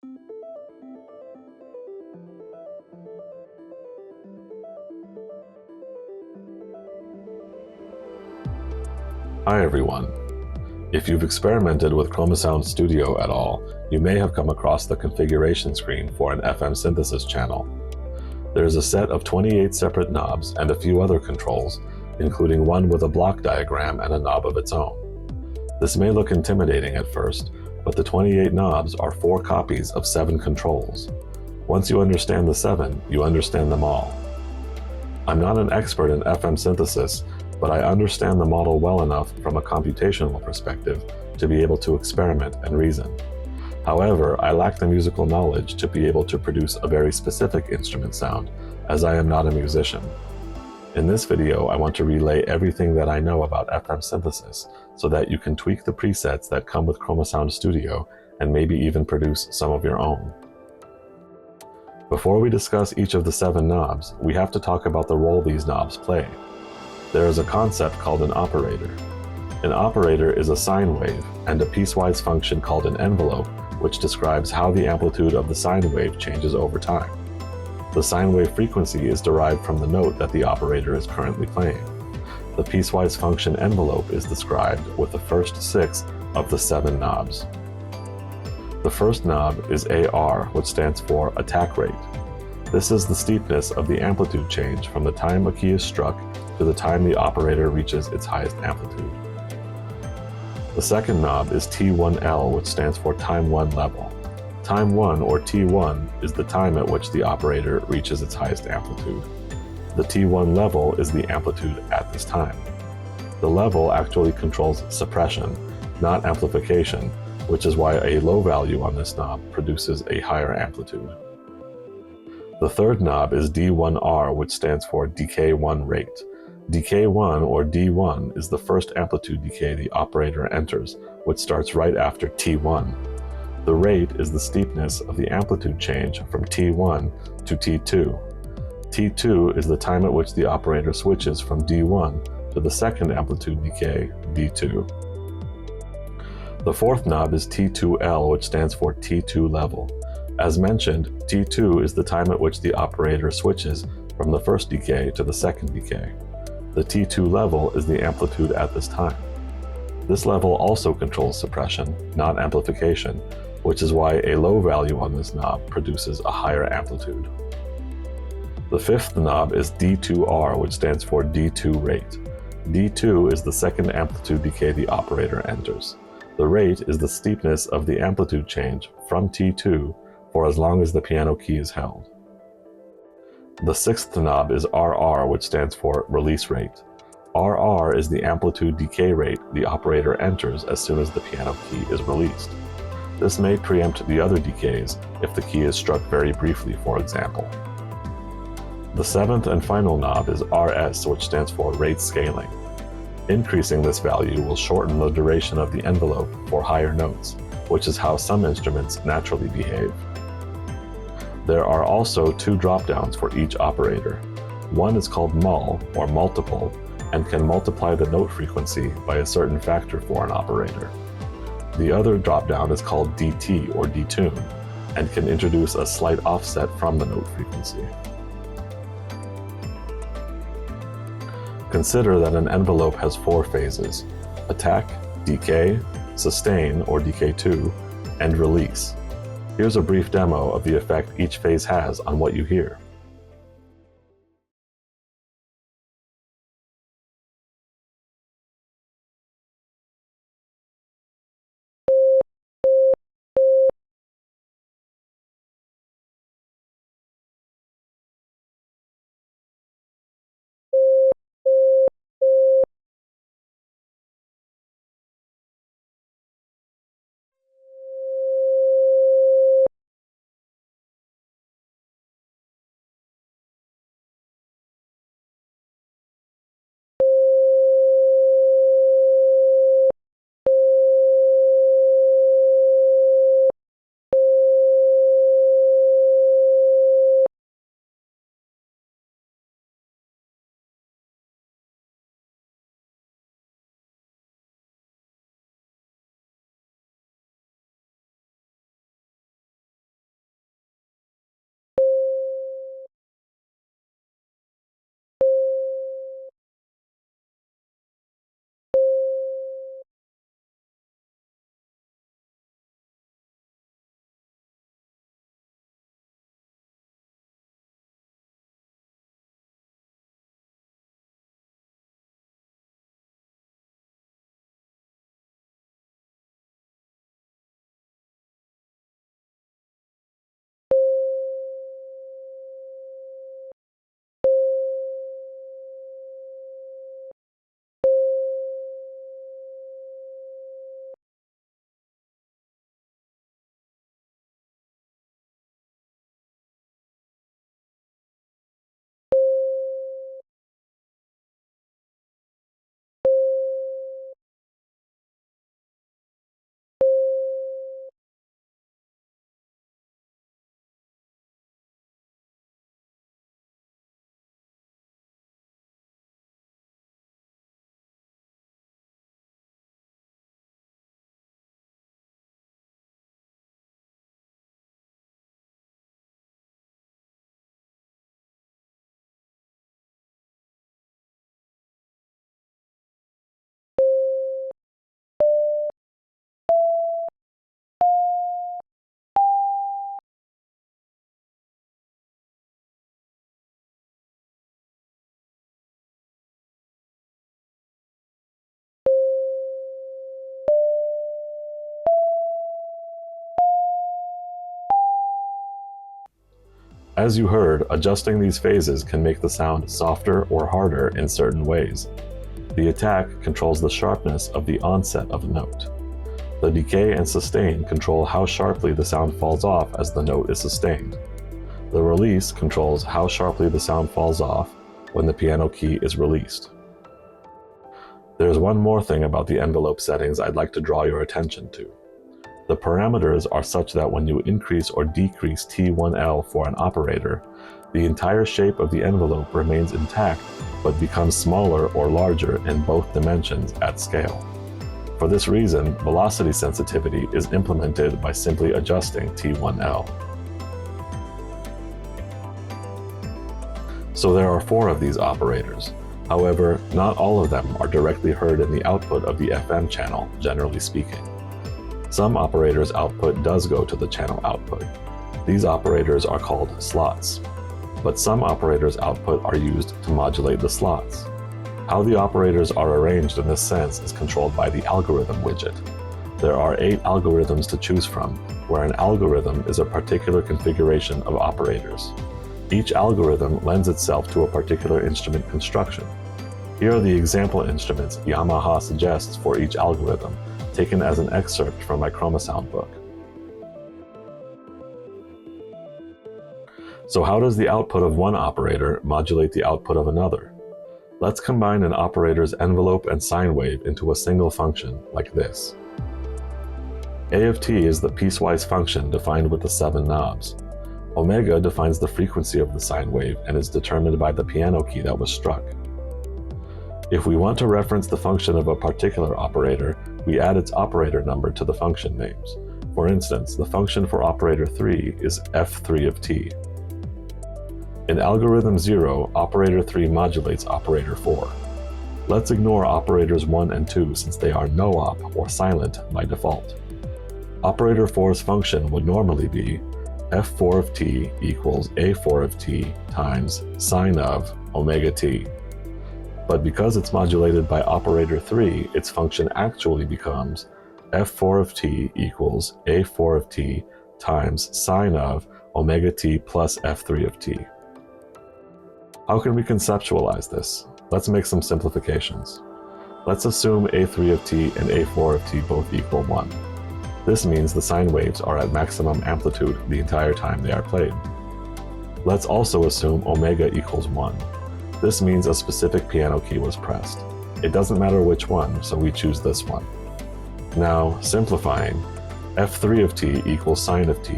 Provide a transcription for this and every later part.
Hi everyone. If you've experimented with Chromasound Studio at all, you may have come across the configuration screen for an FM synthesis channel. There's a set of 28 separate knobs and a few other controls, including one with a block diagram and a knob of its own. This may look intimidating at first, but the 28 knobs are 4 copies of 7 controls. Once you understand the 7, you understand them all. I'm not an expert in FM synthesis, but I understand the model well enough from a computational perspective to be able to experiment and reason. However, I lack the musical knowledge to be able to produce a very specific instrument sound, as I am not a musician. In this video, I want to relay everything that I know about FM synthesis so that you can tweak the presets that come with Chromasound Studio and maybe even produce some of your own. Before we discuss each of the 7 knobs, we have to talk about the role these knobs play. There is a concept called an operator. An operator is a sine wave and a piecewise function called an envelope, which describes how the amplitude of the sine wave changes over time. The sine wave frequency is derived from the note that the operator is currently playing. The piecewise function envelope is described with the first 6 of the 7 knobs. The first knob is AR, which stands for attack rate. This is the steepness of the amplitude change from the time a key is struck to the time the operator reaches its highest amplitude. The second knob is T1L, which stands for time 1 level. Time 1, or T1, is the time at which the operator reaches its highest amplitude. The T1 level is the amplitude at this time. The level actually controls suppression, not amplification, which is why a low value on this knob produces a higher amplitude. The third knob is D1R, which stands for decay 1 rate. Decay 1, or D1, is the first amplitude decay the operator enters, which starts right after T1. The rate is the steepness of the amplitude change from T1 to T2. T2 is the time at which the operator switches from D1 to the second amplitude decay, D2. The fourth knob is T2L, which stands for T2 level. As mentioned, T2 is the time at which the operator switches from the first decay to the second decay. The T2 level is the amplitude at this time. This level also controls suppression, not amplification, which is why a low value on this knob produces a higher amplitude. The fifth knob is D2R, which stands for D2 rate. D2 is the second amplitude decay the operator enters. The rate is the steepness of the amplitude change from T2 for as long as the piano key is held. The sixth knob is RR, which stands for release rate. RR is the amplitude decay rate the operator enters as soon as the piano key is released. This may preempt the other decays if the key is struck very briefly, for example. The seventh and final knob is RS, which stands for rate scaling. Increasing this value will shorten the duration of the envelope for higher notes, which is how some instruments naturally behave. There are also 2 drop-downs for each operator. One is called mul, or multiple, and can multiply the note frequency by a certain factor for an operator. The other drop-down is called DT, or detune, and can introduce a slight offset from the note frequency. Consider that an envelope has 4 phases: attack, decay, sustain, or decay 2, and release. Here's a brief demo of the effect each phase has on what you hear. As you heard, adjusting these phases can make the sound softer or harder in certain ways. The attack controls the sharpness of the onset of a note. The decay and sustain control how sharply the sound falls off as the note is sustained. The release controls how sharply the sound falls off when the piano key is released. There's one more thing about the envelope settings I'd like to draw your attention to. The parameters are such that when you increase or decrease T1L for an operator, the entire shape of the envelope remains intact but becomes smaller or larger in both dimensions at scale. For this reason, velocity sensitivity is implemented by simply adjusting T1L. So there are 4 of these operators. However, not all of them are directly heard in the output of the FM channel, generally speaking. Some operators' output does go to the channel output. These operators are called slots. But some operators' output are used to modulate the slots. How the operators are arranged in this sense is controlled by the algorithm widget. There are 8 algorithms to choose from, where an algorithm is a particular configuration of operators. Each algorithm lends itself to a particular instrument construction. Here are the example instruments Yamaha suggests for each algorithm, taken as an excerpt from my Chromasound book. So how does the output of one operator modulate the output of another? Let's combine an operator's envelope and sine wave into a single function, like this. A of t is the piecewise function defined with the 7 knobs. Omega defines the frequency of the sine wave and is determined by the piano key that was struck. If we want to reference the function of a particular operator, we add its operator number to the function names. For instance, the function for operator 3 is f3 of t. In algorithm 0, operator 3 modulates operator 4. Let's ignore operators 1 and 2 since they are no-op or silent by default. Operator 4's function would normally be f4 of t equals a4 of t times sine of omega t. But because it's modulated by operator 3, its function actually becomes f4 of t equals a4 of t times sine of omega t plus f3 of t. How can we conceptualize this? Let's make some simplifications. Let's assume a3 of t and a4 of t both equal 1. This means the sine waves are at maximum amplitude the entire time they are played. Let's also assume omega equals 1. This means a specific piano key was pressed. It doesn't matter which one, so we choose this one. Now, simplifying, f3 of t equals sine of t,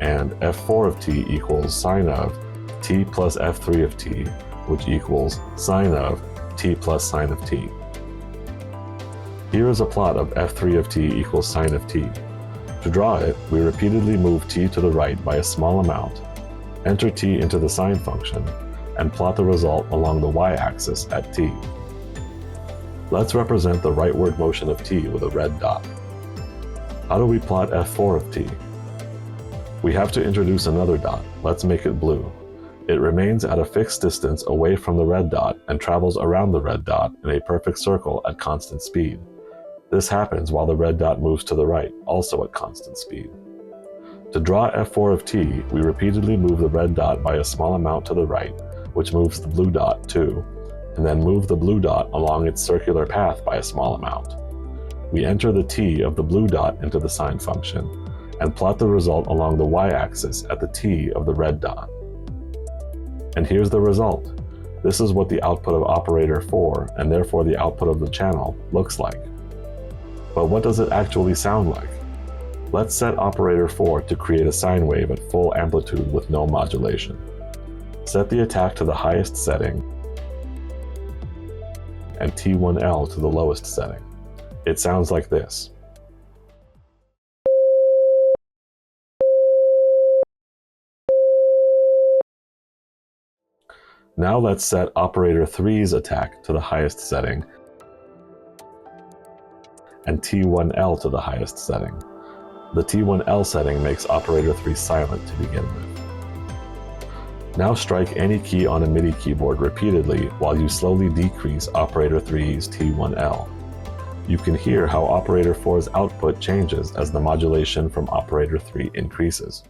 and f4 of t equals sine of t plus f3 of t, which equals sine of t plus sine of t. Here is a plot of f3 of t equals sine of t. To draw it, we repeatedly move t to the right by a small amount, enter t into the sine function, and plot the result along the y-axis at t. Let's represent the rightward motion of t with a red dot. How do we plot f4 of t? We have to introduce another dot. Let's make it blue. It remains at a fixed distance away from the red dot and travels around the red dot in a perfect circle at constant speed. This happens while the red dot moves to the right, also at constant speed. To draw f4 of t, we repeatedly move the red dot by a small amount to the right, which moves the blue dot too, and then move the blue dot along its circular path by a small amount. We enter the t of the blue dot into the sine function, and plot the result along the y-axis at the t of the red dot. And here's the result. This is what the output of operator 4, and therefore the output of the channel, looks like. But what does it actually sound like? Let's set operator 4 to create a sine wave at full amplitude with no modulation. Set the attack to the highest setting and T1L to the lowest setting. It sounds like this. Now let's set operator 3's attack to the highest setting and T1L to the highest setting. The T1L setting makes operator 3 silent to begin with. Now strike any key on a MIDI keyboard repeatedly while you slowly decrease operator 3's T1L. You can hear how operator 4's output changes as the modulation from operator 3 increases.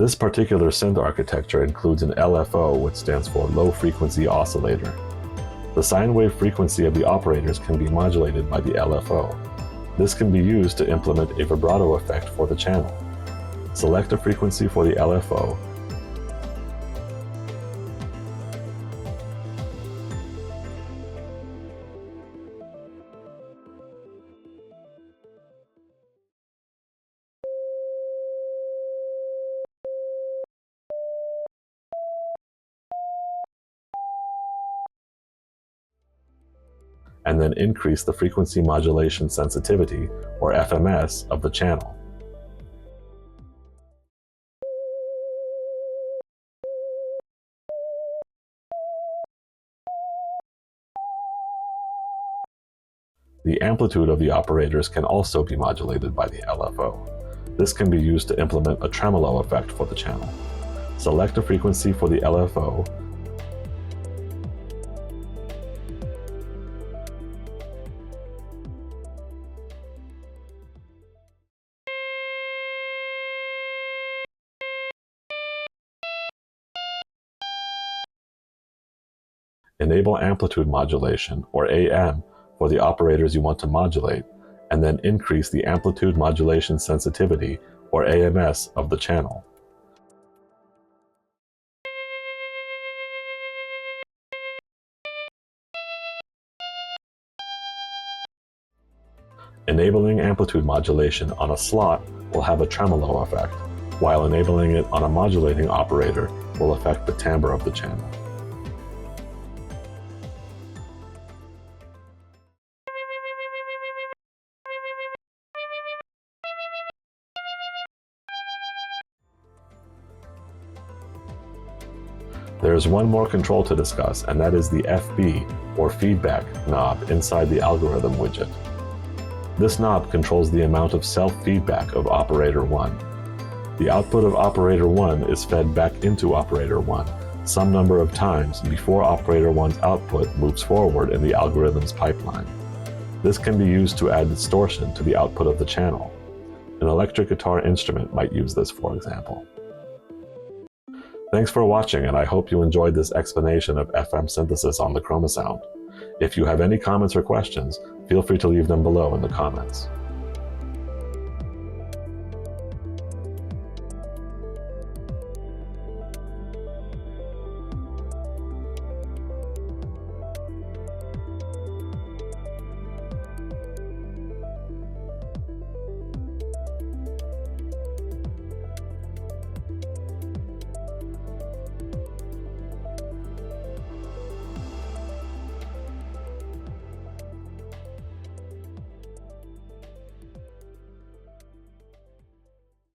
This particular synth architecture includes an LFO, which stands for Low Frequency Oscillator. The sine wave frequency of the operators can be modulated by the LFO. This can be used to implement a vibrato effect for the channel. Select a frequency for the LFO, and then increase the frequency modulation sensitivity, or FMS, of the channel. The amplitude of the operators can also be modulated by the LFO. This can be used to implement a tremolo effect for the channel. Select a frequency for the LFO, enable amplitude modulation, or AM, for the operators you want to modulate, and then increase the amplitude modulation sensitivity, or AMS, of the channel. Enabling amplitude modulation on a slot will have a tremolo effect, while enabling it on a modulating operator will affect the timbre of the channel. There is one more control to discuss, and that is the FB, or feedback, knob inside the algorithm widget. This knob controls the amount of self-feedback of operator 1. The output of operator 1 is fed back into operator 1 some number of times before operator 1's output moves forward in the algorithm's pipeline. This can be used to add distortion to the output of the channel. An electric guitar instrument might use this, for example. Thanks for watching, and I hope you enjoyed this explanation of FM synthesis on the Chromasound. If you have any comments or questions, feel free to leave them below in the comments.